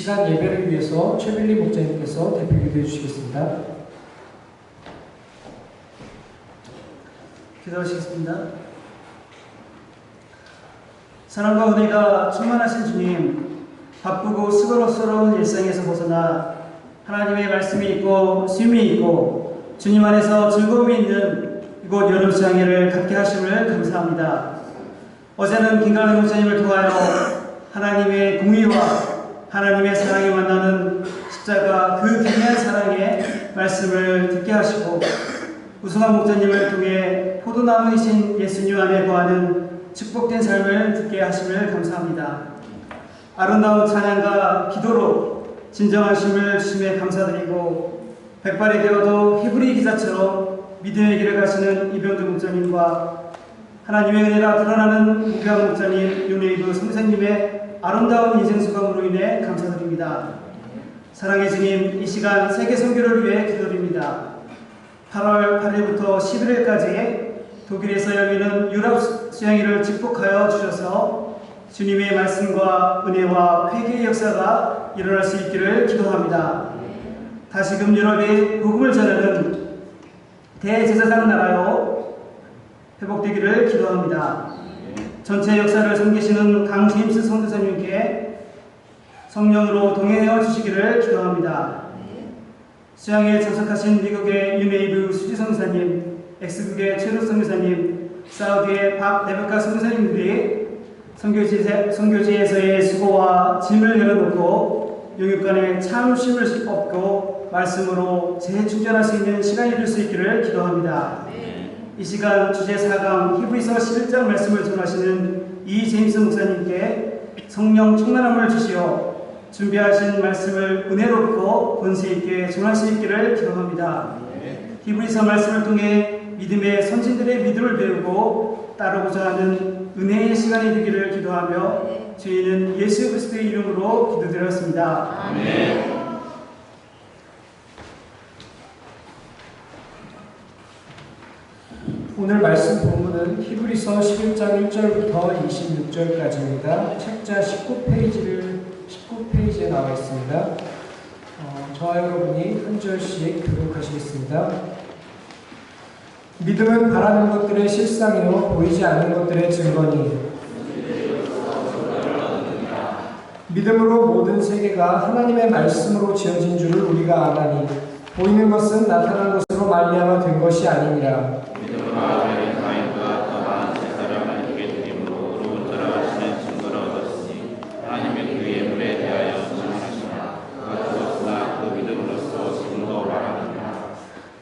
시간 예배를 위해서 최빌리 목사님께서 대표 기도해 주시겠습니다. 기도하시겠습니다. 사랑과 은혜가 충만하신 주님, 바쁘고 수고스러운 일상에서 벗어나 하나님의 말씀이 있고 쉼이 있고 주님 안에서 즐거움이 있는 이곳 여름수양회를 갖게 하심을 감사합니다. 어제는 김강래 목사님을 통하여 하나님의 공의와 하나님의 사랑이 만나는 십자가 그 귀한 사랑의 말씀을 듣게 하시고 우승환 목사님을 통해 포도나무이신 예수님 안에 거하는 축복된 삶을 듣게 하심을 감사합니다. 아름다운 찬양과 기도로 진정하심을 주심에 감사드리고 백발이 되어도 히브리 기사처럼 믿음의 길을 가시는 이병주 목사님과 하나님의 은혜가 드러나는 우병 목사님, 윤혜이브 선생님의 아름다운 인생 수감으로 인해 감사드립니다. 사랑의 주님, 이 시간 세계 선교를 위해 기도드립니다. 8월 8일부터 11일까지 독일에서 열리는 유럽 수양회를 축복하여 주셔서 주님의 말씀과 은혜와 회개의 역사가 일어날 수 있기를 기도합니다. 다시금 유럽의 복음을 전하는 대제사장 나라로 회복되기를 기도합니다. 전체 역사를 섬기시는 강제임스 선교사님께 성령으로 동행하여 주시기를 기도합니다. 수양회에 참석하신 미국의 윤혜이브 수지 선교사님, 엑스국의 최루 선교사님, 사우디의 박 레베카 선교사님들이 선교지에서의 수고와 짐을 내려놓고 영육간에 참 쉼을 얻고 말씀으로 재충전할 수 있는 시간이 될 수 있기를 기도합니다. 이 시간 주제 4강 히브리서 11장 말씀을 전하시는 이 제임스 목사님께 성령 충만함을 주시어 준비하신 말씀을 은혜롭고 권세 있게 전할 수 있기를 기도합니다. 히브리서 말씀을 통해 믿음의 선진들의 믿음을 배우고 따르고자 하는 은혜의 시간이 되기를 기도하며 저희는 예수 그리스도의 이름으로 기도드렸습니다. 아멘. 오늘 말씀 본문은 히브리서 11장 1절부터 26절까지입니다. 책자 19페이지에 나와 있습니다. 저와 여러분이 한 절씩 교독하시겠습니다. 믿음은 바라는 것들의 실상이요 보이지 않는 것들의 증거니 믿음으로 모든 세계가 하나님의 말씀으로 지어진 줄을 우리가 아나니 보이는 것은 나타난 것으로 말미암아 된 것이 아니니라.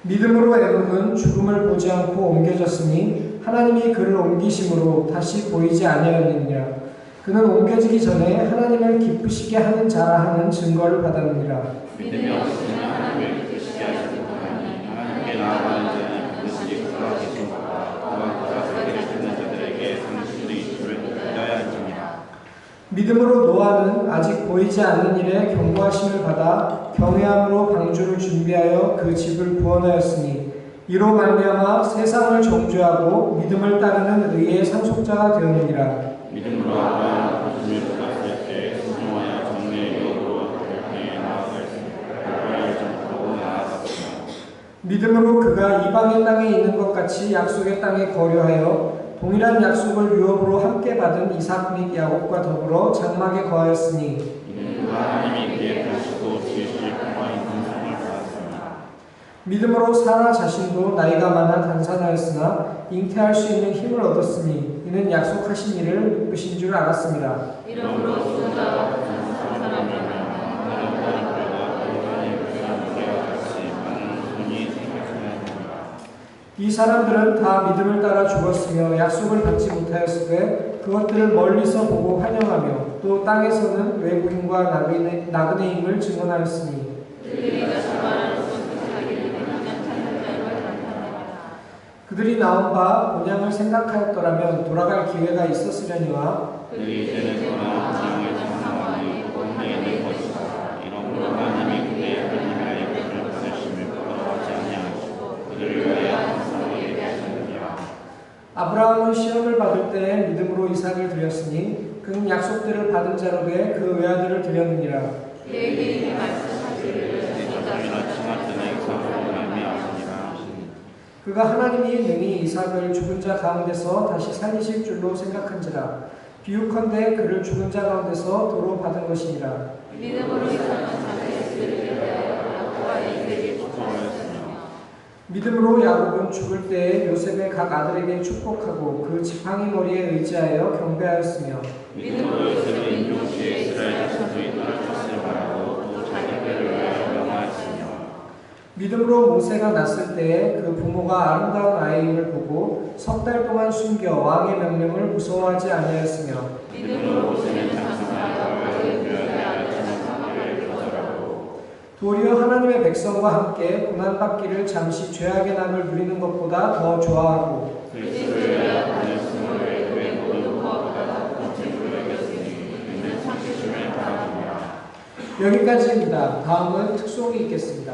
믿음으로 에녹은 죽음을 보지 않고 옮겨졌으니 하나님이 그를 옮기심으로 다시 보이지 아니하였느니라. 그는 옮겨지기 전에 하나님을 기쁘시게 하는 자라 하는 증거를 받았느니라. 믿음이 없으면 하나님을 기쁘시게 하지 못하니 하나님께 나아가는 자는 그것이 그가 계신 것과 또한 그가 세계를 듣는 자들에게 상실이 있음을 믿어야 할지니라. 믿음으로 노아는 아직 보이지 않는 일에 경고하심을 받아 경외함으로 방주를 준비하여 그 집을 구원하였으니 이로 말미암아 세상을 정죄하고 믿음을 따르는 의의 상속자가 되었느니라. 믿음으로 아브라함은 거짓을 받았을 때 순종하여 정의의 유업으로 하나님께 나아갔으며 믿음으로 그가 이방의 땅에 있는 것 같이 약속의 땅에 거류하여 동일한 약속을 유업으로 함께 받은 이삭 및 야곱과 더불어 장막에 거하였으니 그가 하나님이 그의 다시고 지으실 평화의 분상을 받았습니다. 믿음으로 사라 자신도 나이가 많아 단산하였으나 잉태할 수 있는 힘을 얻었으니 이는 약속하신 일을 이끄신 줄 알았습니다. 이러므로 수자와 같은 사람이라면 하늘은 그가 인간의 무시함과 같이 많은 손이 생겼어야 합니다. 이 사람들은 다 믿음을 따라 죽었으며 약속을 받지 못하였으되 그것들을 멀리서 보고 환영하며 또 땅에서는 외국인과 나그네임을 증언하였으니 그들이 나온 바 본향을 생각하였더라면 돌아갈 기회가 있었으려니와 그들이 이제는 돌아온 본향을 상상하니 본향에 있는 것이다. 이러므로 하나님이 그들의 하나님의 약속을 받으심을 부끄러워하지 아니하시고 그들을 위하여 항상 예배하시느니라. 아브라함은 시험을 받을 때 믿음으로 이삭을 드렸으니 그는 약속들을 받은 자로 돼 그 외아들을 드렸느니라. 그에게 이미 말씀하시기를 네가 자기나 칭하더니 이삭으로 말미암으리라 하시니 그가 하나님이 능히 이삭을 죽은 자 가운데서 다시 살리실 줄로 생각한지라. 비유컨대 그를 죽은 자 가운데서 도로 받은 것이니라. 믿음으로 이삭은 자기 아들을 위하여 야곱과 에사에게 축복하였으며 믿음으로 야곱은 죽을 때에 요셉의 각 아들에게 축복하고 그 지팡이 머리에 의지하여 경배하였으며 믿음으로 요셉의 인종시에 이스라엘 자손도 이들을 뜻을 바라고 또 자기 배를 위하여 명하였으며 믿음으로 모세가 났을 때에 그 부모가 아름다운 아이임을 보고 석 달 동안 숨겨 왕의 명령을 무서워하지 아니하였으며 믿음으로 모세는 장성하여 그의 부자의 아들을 사마리아를 거절하고 도리어 하나님의 백성과 함께 고난받기를 잠시 죄악의 낙을 누리는 것보다 더 좋아하고 그리스도를 위하여 다녔음을 그의 모든 것보다 더 진부를 여겼으니 이는 참으심을 바라느니라. 여기까지입니다. 다음은 특송이 있겠습니다.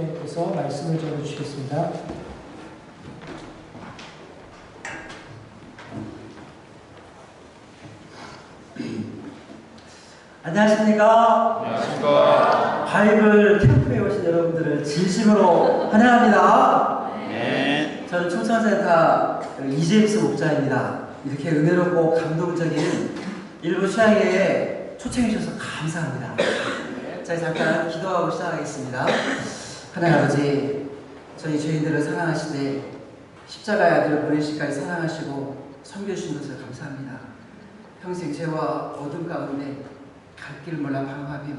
목사님께서 말씀을 전해주시겠습니다. 안녕하십니까? 안녕하십니까? 바이블 캠프에 오신 여러분들을 진심으로 환영합니다. 네. 저는 청소년센터 이제임스 목자입니다. 이렇게 은혜롭고 감동적인 일부 수양회에 초청해 주셔서 감사합니다. 자, 잠깐 기도하고 시작하겠습니다. 하나님 아버지, 저희 죄인들을 사랑하시되 십자가의 아들을 보내시기까지 사랑하시고 섬겨주신 것을 감사합니다. 평생 죄와 어둠 가운데 갈 길을 몰라 방황하며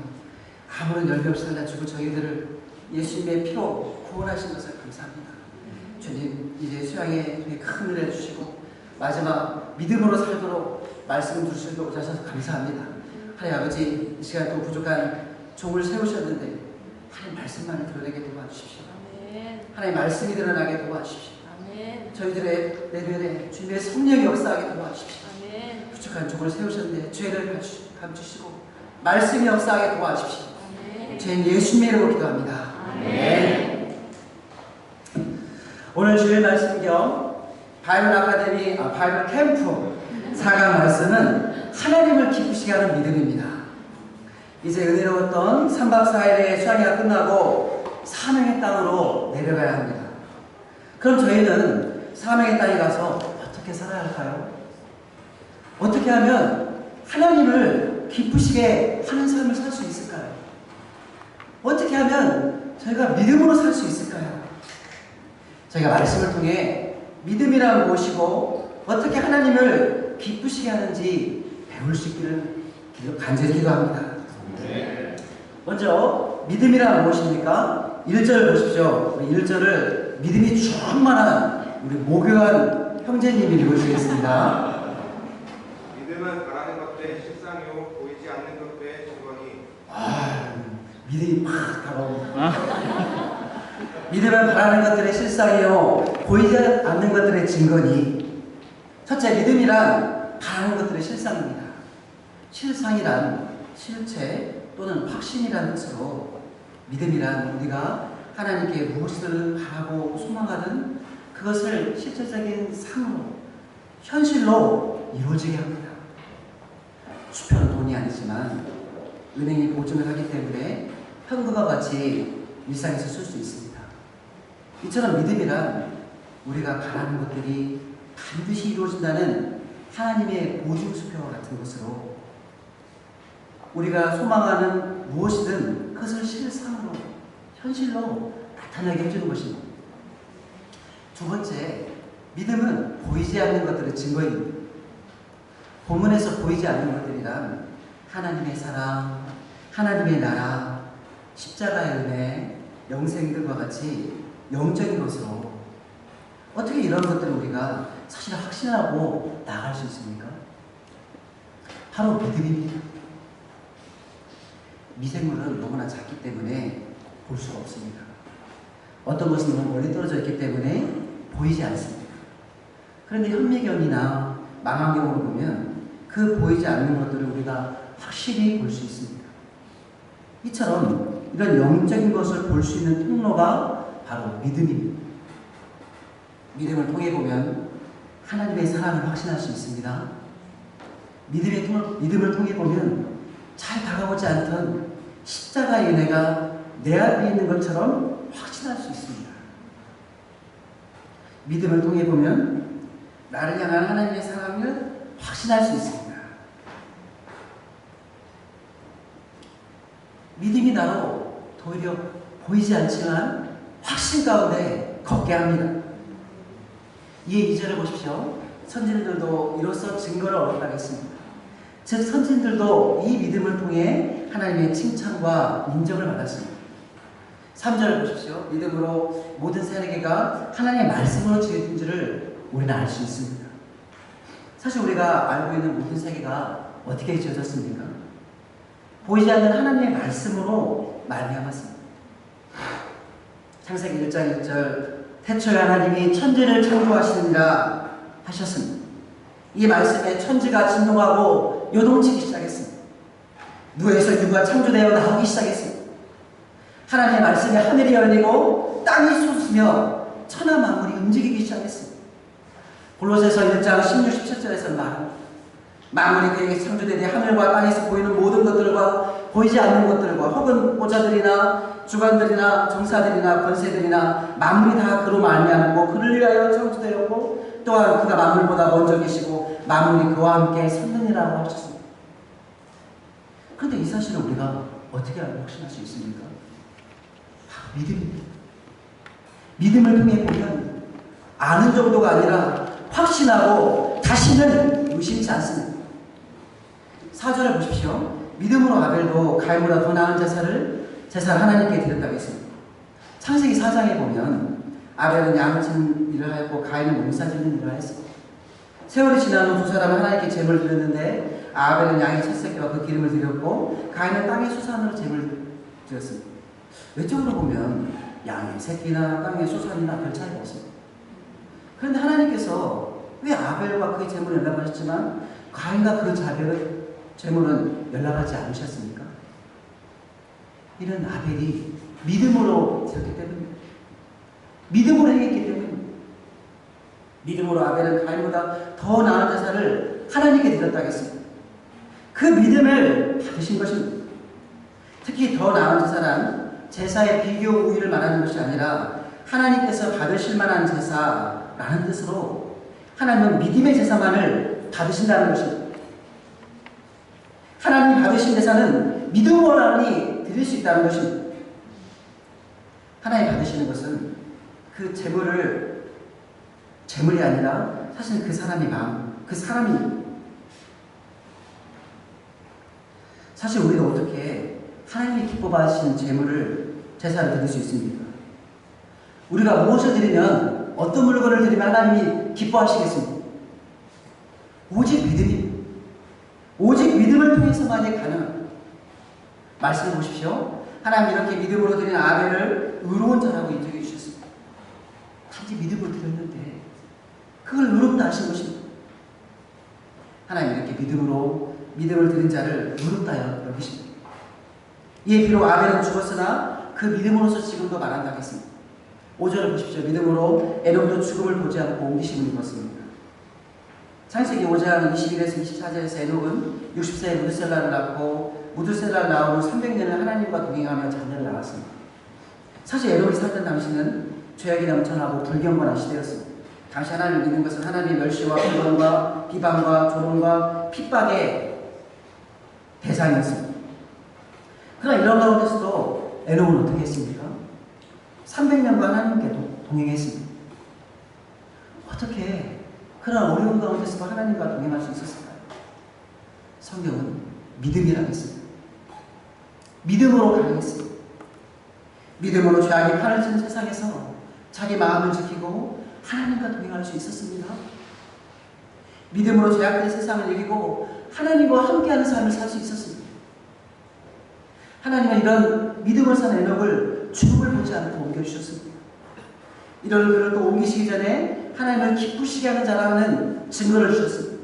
아무런 열매 없이 살다주고 저희들을 예수님의 피로 구원하신 것을 감사합니다. 주님, 이제 수양에 큰 은혜를 주시고 마지막 믿음으로 살도록 말씀을 주시도록 하셔서 감사합니다. 하나님 아버지, 이 시간 또 부족한 종을 세우셨는데 하나님 말씀만을 드러내게 도와주십시오. 하나님 말씀이 드러나게 도와주십시오. 저희들의 내면에 주님의 성령이 역사하게 도와주십시오. 부족한 종을 세우셨는데 죄를 감추시고 말씀이 역사하게 도와주십시오. 죄인 예수님의 이름으로 기도합니다. 오늘 주일 말씀 겸 바이블 아카데미, 바이블 캠프 4강 말씀은 하나님을 기쁘시게 하는 믿음입니다. 이제 은혜로웠던 3박 4일의 수양회가 끝나고 사명의 땅으로 내려가야 합니다. 그럼 저희는 사명의 땅에 가서 어떻게 살아야 할까요? 어떻게 하면 하나님을 기쁘시게 하는 삶을 살 수 있을까요? 어떻게 하면 저희가 믿음으로 살 수 있을까요? 저희가 말씀을 통해 믿음이란 무엇이고 어떻게 하나님을 기쁘시게 하는지 배울 수 있기를 간절히 기도합니다. 먼저 믿음이란 무엇입니까? 1절 보십시오. 1절을 믿음이 충만한 우리 모교한 형제님이 읽어주시겠습니다. 믿음은 바라는 것들의 실상이요 보이지 않는 것들의 증거니. 믿음이 팍 다가옵니다. 믿음은 바라는 것들의 실상이요 보이지 않는 것들의 증거니. 첫째, 믿음이란 바라는 것들의 실상입니다. 실상이란 실체 또는 확신이라는 뜻으로 믿음이란 우리가 하나님께 무엇을 바라고 소망하든 그것을 실질적인 삶으로 현실로 이루어지게 합니다. 수표는 돈이 아니지만 은행이 보증을 하기 때문에 현금과 같이 일상에서 쓸 수 있습니다. 이처럼 믿음이란 우리가 바라는 것들이 반드시 이루어진다는 하나님의 보증수표와 같은 것으로 우리가 소망하는 무엇이든 그것을 실상으로 현실로 나타나게 해주는 것입니다. 두 번째, 믿음은 보이지 않는 것들의 증거입니다. 본문에서 보이지 않는 것들이란 하나님의 사랑, 하나님의 나라, 십자가의 은혜, 영생들과 같이 영적인 것으로 어떻게 이런 것들을 우리가 사실 확신하고 나아갈 수 있습니까? 바로 믿음입니다. 미생물은 너무나 작기 때문에 볼 수가 없습니다. 어떤 것은 너무 멀리 떨어져 있기 때문에 보이지 않습니다. 그런데 현미경이나 망원경으로 보면 그 보이지 않는 것들을 우리가 확실히 볼 수 있습니다. 이처럼 이런 영적인 것을 볼 수 있는 통로가 바로 믿음입니다. 믿음을 통해 보면 하나님의 사랑을 확신할 수 있습니다. 믿음을 통해 보면 잘 다가오지 않던 십자가의 은혜가 내 앞에 있는 것처럼 확신할 수 있습니다. 믿음을 통해 보면 나를 향한 하나님의 사랑을 확신할 수 있습니다. 믿음이 나로 도리어 보이지 않지만 확신 가운데 걷게 합니다. 이 2절을 보십시오. 선진들도 이로써 증거를 얻었다 했습니다. 즉 선진들도 이 믿음을 통해 하나님의 칭찬과 인정을 받았습니다. 3절을 보십시오. 믿음으로 모든 세계가 하나님의 말씀으로 지어진 줄을 우리는 알 수 있습니다. 사실 우리가 알고 있는 모든 세계가 어떻게 지어졌습니까? 보이지 않는 하나님의 말씀으로 말미암았습니다. 창세기 1장 1절 태초에 하나님이 천지를 창조하시느니라 하셨습니다. 이 말씀에 천지가 진동하고 요동치기 시작했습니다. 누에서 유가 창조되어 나오기 시작했습니다. 하나님의 말씀에 하늘이 열리고 땅이 솟으며 천하 만물이 움직이기 시작했습니다. 골로새서 1장 16, 17절에서 말합니다. 만물이 그에게 창조되되 하늘과 땅에서 보이는 모든 것들과 보이지 않는 것들과 혹은 보좌들이나 주관들이나 정사들이나 권세들이나 만물이 다 그로 말미암고 그를 위하여 창조되었고 또한 그가 만물보다 먼저 계시고 만물이 그와 함께 섰느니라고 하셨습니다. 그런데 이 사실을 우리가 어떻게 알고 확신할 수 있습니까? 믿음입니다. 믿음을 통해 보면 아는 정도가 아니라 확신하고 다시는 의심치 않습니다. 4절을 보십시오. 믿음으로 아벨도 가인보다 더 나은 제사를 하나님께 드렸다고 했습니다. 창세기 4장에 보면 아벨은 양을 치는 일을 하였고 가인은 농사 짓는 일을 하였습니다. 세월이 지난 후 두 사람은 하나님께 제물을 드렸는데 아벨은 양의 첫 새끼와 그 기름을 드렸고 가인은 땅의 수산으로 제물을 드렸습니다. 외적으로 보면 양의 새끼나 땅의 수산이나 별 차이가 없습니다. 그런데 하나님께서 왜 아벨과 그의 제물을 연락하셨지만 가인과 그 제물은 연락하지 않으셨습니까? 이는 아벨이 믿음으로 드렸기 때문입니다. 믿음으로 행했기 때문입니다. 믿음으로 아벨은 가인보다 더 나은 제사를 하나님께 드렸다고 했습니다. 그 믿음을 받으신 것입니다. 특히 더 나은 제사란 제사의 비교 우위를 말하는 것이 아니라 하나님께서 받으실 만한 제사라는 뜻으로 하나님은 믿음의 제사만을 받으신다는 것입니다. 하나님이 받으신 제사는 믿음으로만이 드릴 수 있다는 것입니다. 하나님이 받으시는 것은 그 재물이 아니라 사실 그 사람의 마음, 그 사람이 사실 우리가 어떻게 하나님이 기뻐하시는 제사를 드릴 수 있습니까? 우리가 무엇을 드리면 어떤 물건을 드리면 하나님이 기뻐하시겠습니까? 오직 믿음입니다. 오직 믿음을 통해서만이 가능합니다. 말씀을 보십시오. 하나님 이렇게 믿음으로 드린 아벨을 의로운 자라고 인정해 주셨습니다. 단지 믿음으로 드렸는데 그걸 의롭다 하신 것입니다. 하나님 이렇게 믿음을 드린 자를 의롭다 여기십니다. 이에 비록 아벨은 죽었으나 그 믿음으로서 지금도 말한다고 했습니다. 5절을 보십시오. 믿음으로 에녹도 죽음을 보지 않고 옮기심을 입었습니다. 창세기 5장 21에서 24절에서 에녹은 60세에 무드셀라를 낳고 무드셀라를 낳은 후 300년을 하나님과 동행하며 자녀를 낳았습니다. 사실 에녹이 살던 당시는 죄악이 넘쳐나고 불경건한 시대였습니다. 당시 하나님을 믿는 것은 하나님의 멸시와 불권과 비방과 조롱과 핍박의 대상이었습니다. 그러나 이런 가운데서도 에녹은 어떻게 했습니까? 300년간 하나님께 동행했습니다. 어떻게 그런 어려운 가운데서도 하나님과 동행할 수 있었을까요? 성경은 믿음이라고 했습니다. 믿음으로 가능했습니다. 믿음으로 죄악이 판을 치는 세상에서 자기 마음을 지키고 하나님과 동행할 수 있었습니다. 믿음으로 죄악된 세상을 이기고 하나님과 함께하는 삶을 살 수 있었습니다. 하나님은 이런 믿음을 사는 에녹을 죽음을 보지 않고 옮겨주셨습니다. 이런 그를 또 옮기시기 전에 하나님을 기쁘시게 하는 자라는 증거를 주셨습니다.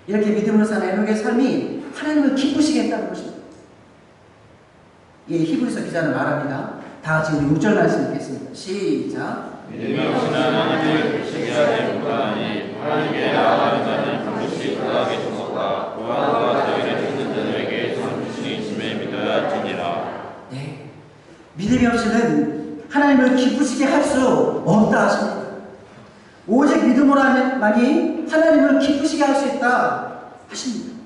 이렇게 믿음으로 사는 에녹의 삶이 하나님을 기쁘시게 했다는 것입니다. 예, 히브리서 기자는 말합니다. 다 같이 우리 6절 말씀 읽겠습니다. 시작. 믿음이 없이는 하나님을 기쁘시게 하지 못하니 하나님께 나아가는 자는 반드시 그하게 주소서 그와 저희를 듣는 자들에게 상주시 있음에 믿어야 지니라. 네, 믿음이 없이는 하나님을 기쁘시게 할 수 없다 하십니다. 오직 믿음으로만이 하나님을 기쁘시게 할 수 있다 하십니다.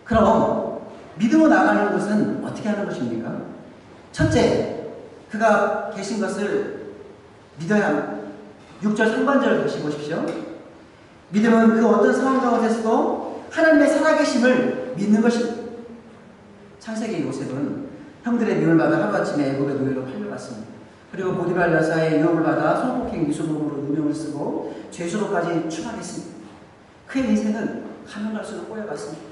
그럼 믿음으로 나가는 것은 어떻게 하는 것입니까? 첫째, 그가 계신 것을 믿어야 합니다. 6절 상반절을 다시 보십시오. 믿음은 그 어떤 상황 가운데서도 하나님의 살아계심을 믿는 것입니다. 창세기 요셉은 형들의 미움을 받아 하루아침에 애굽의 노예로 팔려갔습니다. 그리고 보디발 여사의 유혹을 받아 성폭행 미수범으로 누명을 쓰고 죄수로까지 추방했습니다. 그의 인생은 가면 갈수록 꼬여갔습니다.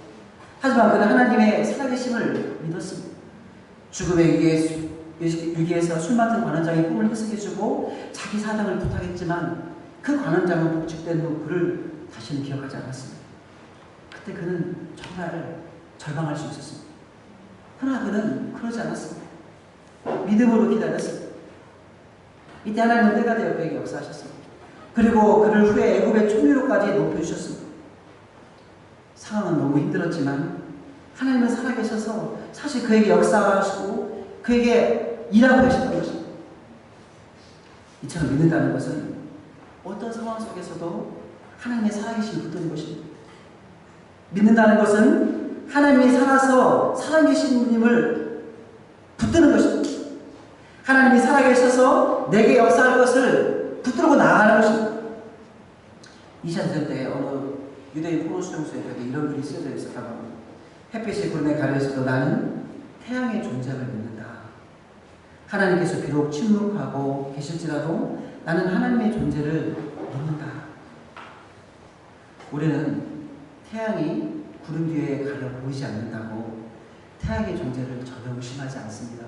하지만 그는 하나님의 살아계심을 믿었습니다. 죽음의 위기에서 술 맡은 관원장의 꿈을 해석해주고 자기 사당을 부탁했지만 그 관원장은 복직된 후 그를 다시는 기억하지 않았습니다. 그때 그는 정말 절망할 수 있었습니다. 그러나 그는 그러지 않았습니다. 믿음으로 기다렸습니다. 이때 하나님은 때가 되어 그에게 역사하셨습니다. 그리고 그를 후에 애굽의 총리로까지 높여주셨습니다. 상황은 너무 힘들었지만 하나님은 살아계셔서 사실 그에게 역사하시고 그에게 일하고 계셨던 것입니다. 이처럼 믿는다는 것은 어떤 상황 속에서도 하나님의 살아계심을 붙드는 것입니다. 믿는다는 것은 하나님이 살아서 살아계신 분임을 붙드는 것입니다. 하나님이 살아계셔서 내게 역사할 것을 붙들고 나아가는 것입니다. 2차 대전 때 어느 유대인 포로 수용소에 이런 글이 쓰여져 있었다고 합니다. 햇빛이 구름에 가려져도 나는 태양의 존재를 믿는다. 하나님께서 비록 침묵하고 계실지라도 나는 하나님의 존재를 믿는다. 우리는 태양이 구름 뒤에 가려 보이지 않는다고 태양의 존재를 전혀 의심하지 않습니다.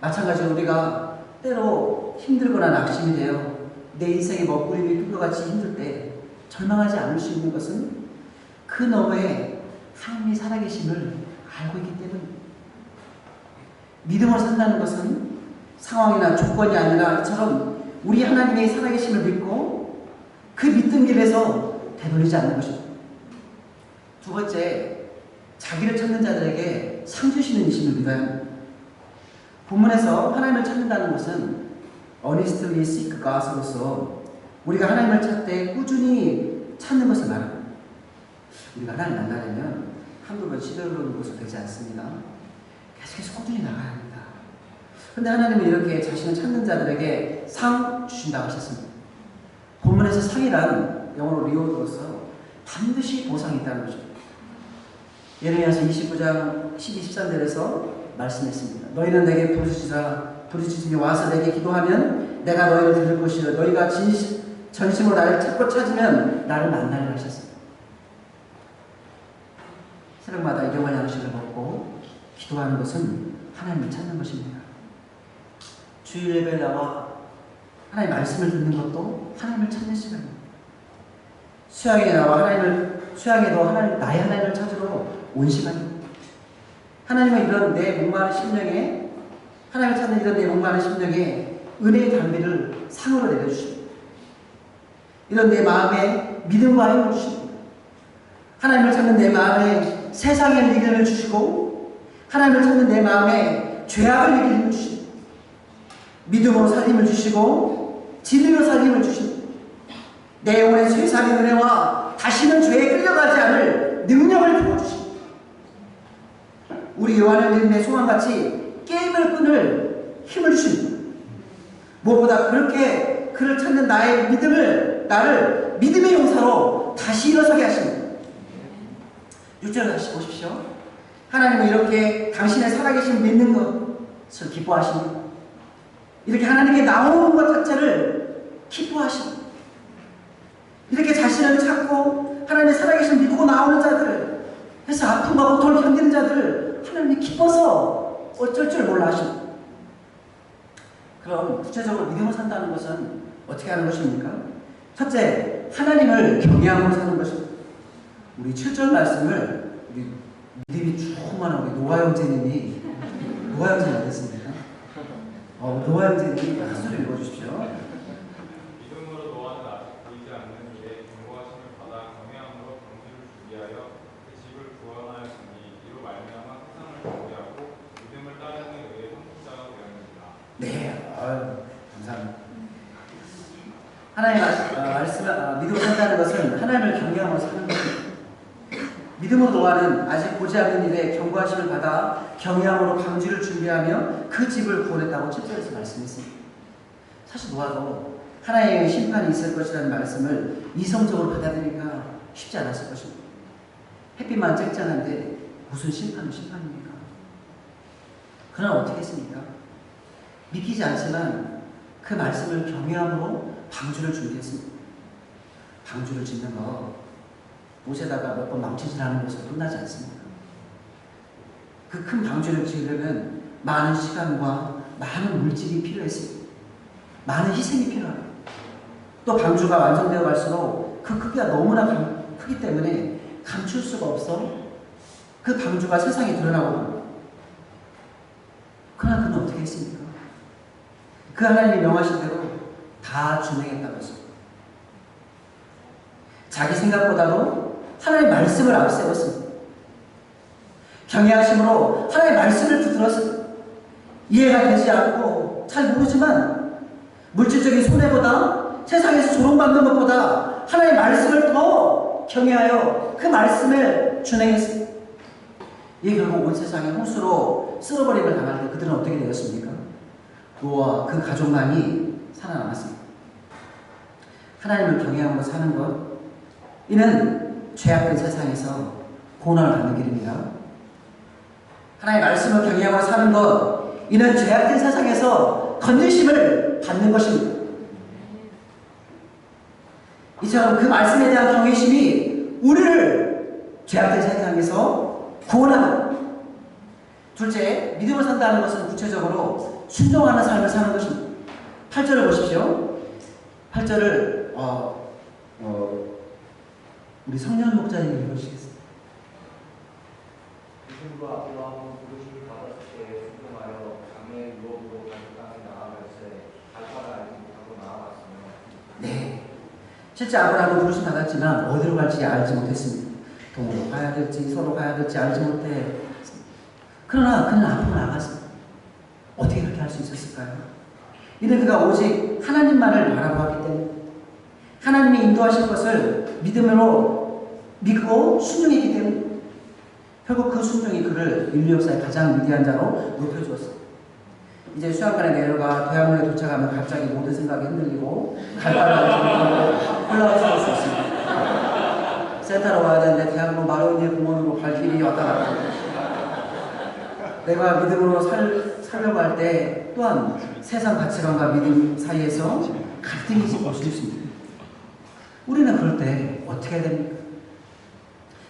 마찬가지로 우리가 때로 힘들거나 낙심이 되어 내 인생의 먹구름이 핀 것 같이 힘들 때 절망하지 않을 수 있는 것은 그 너머에 하나님이 살아계심을 알고 있기 때문입니다. 믿음을 산다는 것은 상황이나 조건이 아니라 이처럼 우리 하나님의 살아계심을 믿고 그 믿음 길에서 되돌리지 않는 것입니다. 두 번째, 자기를 찾는 자들에게 상 주시는 이심을 믿어야 합니다. 본문에서 하나님을 찾는다는 것은 earnestly seek God으로서 우리가 하나님을 찾을 때 꾸준히 찾는 것을 말합니다. 우리가 하나님 만나려면 한두 번 시도해보는 것으로 되지 않습니다. 계속해서 꾸준히 나가야 합니다. 그런데 하나님은 이렇게 자신을 찾는 자들에게 상 주신다고 하셨습니다. 본문에서 상이란 영어로 리워드로서 반드시 보상이 있다는 거죠. 예레미야서 29장 12, 13절에서 말씀했습니다. 너희는 내게 부르짖으니 와서 내게 기도하면 내가 너희를 들을 것이라. 너희가 전심으로 나를 찾으면 나를 만나리라 하셨습니다. 새벽마다 일용할 양식을 먹고 기도하는 것은 하나님을 찾는 것입니다. 주일 예배에 나와 하나님 말씀을 듣는 것도 하나님을 찾는 시간입니다. 수양에 나와 나의 하나님을 찾으러 온 시간입니다. 하나님은 이런 내 목마른 심령에, 하나님을 찾는 이런 내 목마른 심령에 은혜의 담비를 상으로 내려주십니다. 이런 내 마음에 믿음과 힘을 주십니다. 하나님을 찾는 내 마음에 세상의 이견을 주시고 하나님을 찾는 내 마음에 죄악을 이길 힘을 주십니다. 믿음으로 살림을 주시고 진리로 살림을 주십니다. 내 영혼의 죄사의 은혜와 다시는 죄에 끌려가지 않을 능력을 부어주십니다. 우리 요한의 믿음의 소망같이 게임을 끊을 힘을 주십니다. 무엇보다 그렇게 그를 찾는 나를 믿음의 용사로 다시 일어서게 하십니다. 6절 다시 보십시오. 하나님은 이렇게 당신의 살아계신 믿는 것을 기뻐하십니다. 이렇게 하나님께 나오는 것 자체를 기뻐하십니다. 이렇게 자신을 찾고 하나님의 살아계신 믿고 나오는 자들을, 그래서 아픔과 고통을 견디는 자들을 하나님이 기뻐서 어쩔 줄 몰라 하십니다. 그럼 구체적으로 믿음을 산다는 것은 어떻게 하는 것입니까? 첫째, 하나님을 경외함으로 사는 것입니다. 우리 7절 말씀을 우리 믿음이 충만한 우리 노아 형제님이, 노아 형제님 어땠습니까? 노아 형제님이 한 소리 읽어주십시오. 믿음으로 노아는 아직 보이지 않는 일에 경고하심을 받아 경외함으로 방주를 준비하여 그 집을 구원하였으니 이로 말미암아 세상을 경외하고 믿음을 따르는 의의 선택자가 되었느니라. 네, 감사합니다. 하나님의 말씀을 믿음으로 산다는 것은 하나님을 경외함으로 사는 것입니다. 믿음으로 노아는 아직 보지 않는 일에 경고하심을 받아 경외함으로 방주를 준비하며 그 집을 구원했다고 7절에서 말씀했습니다. 사실 노아도 하나님의 심판이 있을 것이라는 말씀을 이성적으로 받아들이기가 쉽지 않았을 것입니다. 햇빛만 쨍쨍한데 무슨 심판입니까? 그러나 어떻게 했습니까? 믿기지 않지만 그 말씀을 경외함으로 방주를 준비했습니다. 방주를 짓는 거 못에다가 몇 번 망치질하는 것으로 끝나지 않습니다. 그 큰 방주를 지으려면 많은 시간과 많은 물질이 필요했습니다. 많은 희생이 필요합니다. 또 방주가 완성되어 갈수록 그 크기가 너무나 크기 때문에 감출 수가 없어 그 방주가 세상에 드러나고 합니다. 그러나 그는 어떻게 했습니까? 그 하나님이 명하신 대로 다 준행했다고 했습니다. 자기 생각보다도 하나님의 말씀을 앞세웠습니다. 경외하심으로 하나님의 말씀을 붙들었습니다. 이해가 되지 않고 잘 모르지만 물질적인 손해보다 세상에서 조롱받는 것보다 하나님의 말씀을 더 경외하여 그 말씀을 준행했습니다. 이게 결국 온 세상의 홍수로 쓸어버림을 당할 때 그들은 어떻게 되었습니까? 노아와 그 가족만이 살아남았습니다. 하나님을 경외하고 사는 것, 이는 죄악된 세상에서 고난을 받는 길입니다. 하나님의 말씀을 경외하고 사는 것, 이는 죄악된 세상에서 건지심을 받는 것입니다. 이처럼 그 말씀에 대한 경외심이 우리를 죄악된 세상에서 구원하는, 둘째, 믿음을 산다는 것은 구체적으로 순종하는 삶을 사는 것입니다. 8절을 보십시오. 8절을 우리 성년 목자님이 읽어주시겠습니다. 이승과 아브라함은 부르심을 받았을 때 순종하여 강의 유업으로 가는 땅에 나아갈새 갈바를 알지 못하고 나아갔으며. 네, 실제 아브라함은 부르심 받았지만 어디로 갈지 알지 못했습니다. 동으로 가야 될지 서로 가야 될지 알지 못해. 그러나 그는 앞으로 나갔습니다. 어떻게 그렇게 할 수 있었을까요? 이는 그가 오직 하나님만을 바라보았기 때문에, 하나님이 인도하실 것을 믿음으로 믿고 순종했기 때문에 결국 그 순종이 그를 인류 역사의 가장 위대한 자로 높여주었습니다. 이제 수양관에 내려가 대학로에 도착하면 갑자기 모든 생각이 흔들리고 갈바를 흘러갈 수 있습니다. 센터로 와야 되는데 대학로 마로니에 공원으로 갈 길이 왔다 갔다. 내가 믿음으로 살려고 할 때 또한 세상 가치관과 믿음 사이에서 갈등이 올 수 있습니다. 우리는 그럴 때 어떻게 해야 됩니까?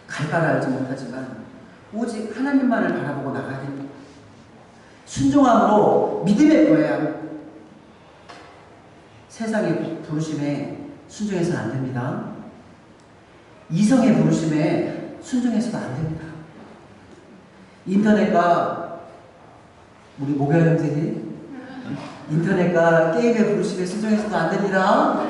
갈바를 알지 못하지만 오직 하나님만을 바라보고 나가야 됩니다. 순종함으로 믿음에 거해야 합니다. 세상의 부르심에 순종해서는 안 됩니다. 이성의 부르심에 순종해서는 안 됩니다. 인터넷과 우리 목요일 형제님, 인터넷과 게임의 부르심에 순종해서는 안 됩니다.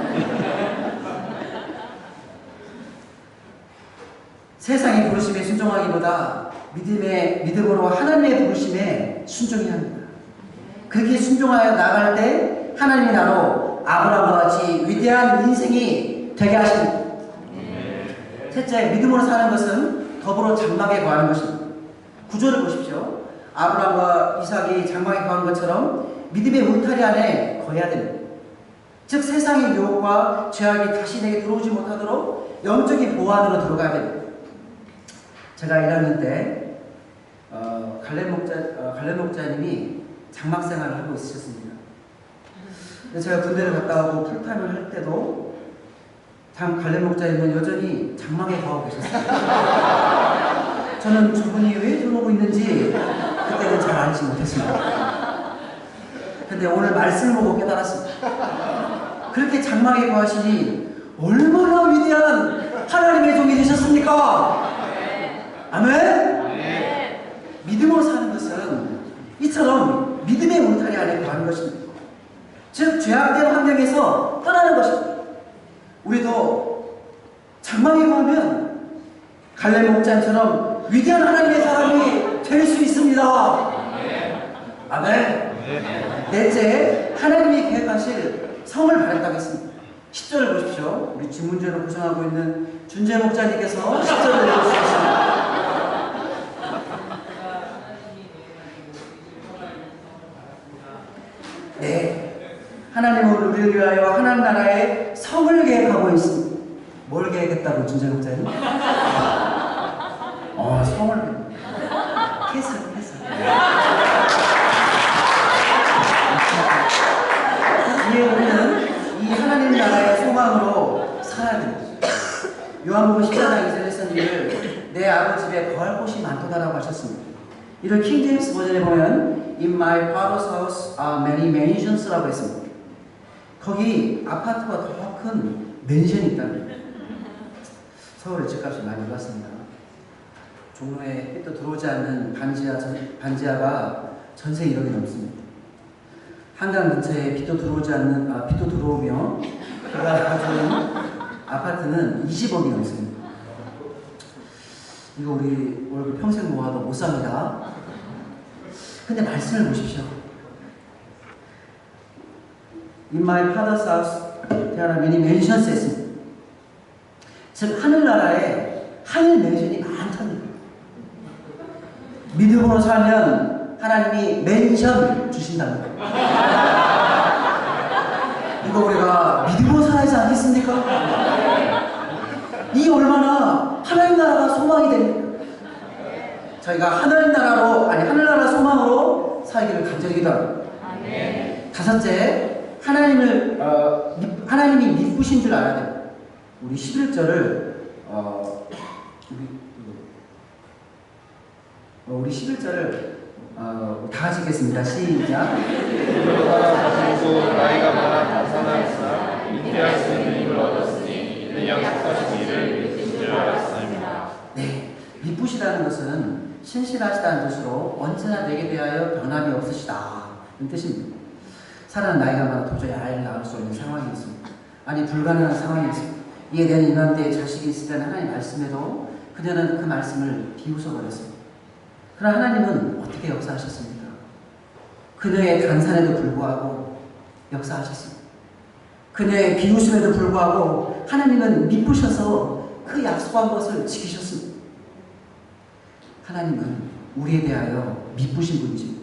세상의 부르심에 순종하기보다 믿음으로 하나님의 부르심에 순종해야 합니다. 그렇게 순종하여 나갈 때 하나님이 나로 아브라함과 같이 위대한 인생이 되게 하십니다. 셋째, 믿음으로 사는 것은 더불어 장막에 거하는 것입니다. 구절을 보십시오. 아브라함과 이삭이 장막에 거한 것처럼 믿음의 울타리 안에 거해야 됩니다. 즉 세상의 유혹과 죄악이 다시 내게 들어오지 못하도록 영적인 보호 안으로 들어가야 됩니다. 제가 1학년 때 갈렙 목자님이 장막 생활을 하고 있으셨습니다. 근데 제가 군대를 갔다 오고 풀타임을 할 때도 갈렙 목자님은 여전히 장막에 거하고 계셨어요. 저는 저분이 왜 저러고 있는지 그때는 잘 알지 못했습니다. 근데 오늘 말씀을 보고 깨달았습니다. 그렇게 장막에 거하시니 얼마나 위대한 하나님의 종이 되셨습니까? 아멘? 믿음으로 사는 것은 이처럼 믿음의 울타리 안에 거하는 것입니다. 즉 죄악된 환경에서 떠나는 것입니다. 우리도 장막에 거하면 갈렙 목자처럼 위대한 하나님의 사람이 될 수 있습니다. 아멘. 넷째, 하나님이 계획하실 성을 바랬다고 했습니다. 10절을 보십시오. 우리 진문제로 구성하고 있는 준재 목자님께서 10절을 읽어주셨습니다. 네, 하나님은 우리를 위하여 하나님 나라의 성을 계획하고 있습니다. 뭘 계획했다고 준재 목자님? 성을 캐슬. 이에 우리는 이 하나님 나라의 소망으로 살아야 됩니다. 요한복음 14장 2절에 선지를 내 아버지 집에 거할 곳이 많도다라고 하셨습니다. 이를 킹제임스 버전에 보면 In my father's house are many mansions라고 했습니다. 거기 아파트가 더 큰 맨션이 있답니다. 서울의 집값이 많이 올랐습니다. 종로에 햇도 들어오지 않는 반지하가 전세 1억이 넘습니다. 한강 근처에 빛도 들어오며 비가 주는 아파트는 20억이 넘습니다. 이거 우리 월급 평생 모아도 못 삽니다. 근데 말씀을 보십시오. In my father's house there are many mansions 했습니다. 즉 하늘나라에 하늘 맨션이 많답니다. 믿음으로 살면 하나님이 맨션 주신답니다. 이거 우리가 믿음으로 살아야지 않겠습니까? 이 얼마나 하나님 나라가 소망이 됩니까? 저희가 하늘나라 소망으로 살기를 간절히 기도합니다. 다섯째, 하나님이 믿으신 줄 알아야 됩니다. 우리 11절을 우리 11절을 다 같이 읽겠습니다. 시작. 그리고 나이가 많아 다산하였으나 인내할 수 있는 힘을 얻었으니 이는 약속하신 이를 믿은 줄 알았습니다. 네, 믿으시다는 것은 신실하시다는 뜻으로 언제나 내게 대하여 변함이 없으시다 이 뜻입니다. 사람은 나이가 많아 도저히 아이를 낳을 수 없는 상황이 있습니다. 아니 불가능한 상황이 있습니다. 이에 대한 인간대의 자식이 있을 때는 하나님 말씀에도 그녀는 그 말씀을 비웃어 버렸습니다. 그러나 하나님은 어떻게 역사하셨습니까? 그녀의 단산에도 불구하고 역사하셨습니다. 그녀의 비웃음에도 불구하고 하나님은 믿으셔서 그 약속한 것을 지키셨습니다. 하나님은 우리에 대하여 믿으신 분이십니다.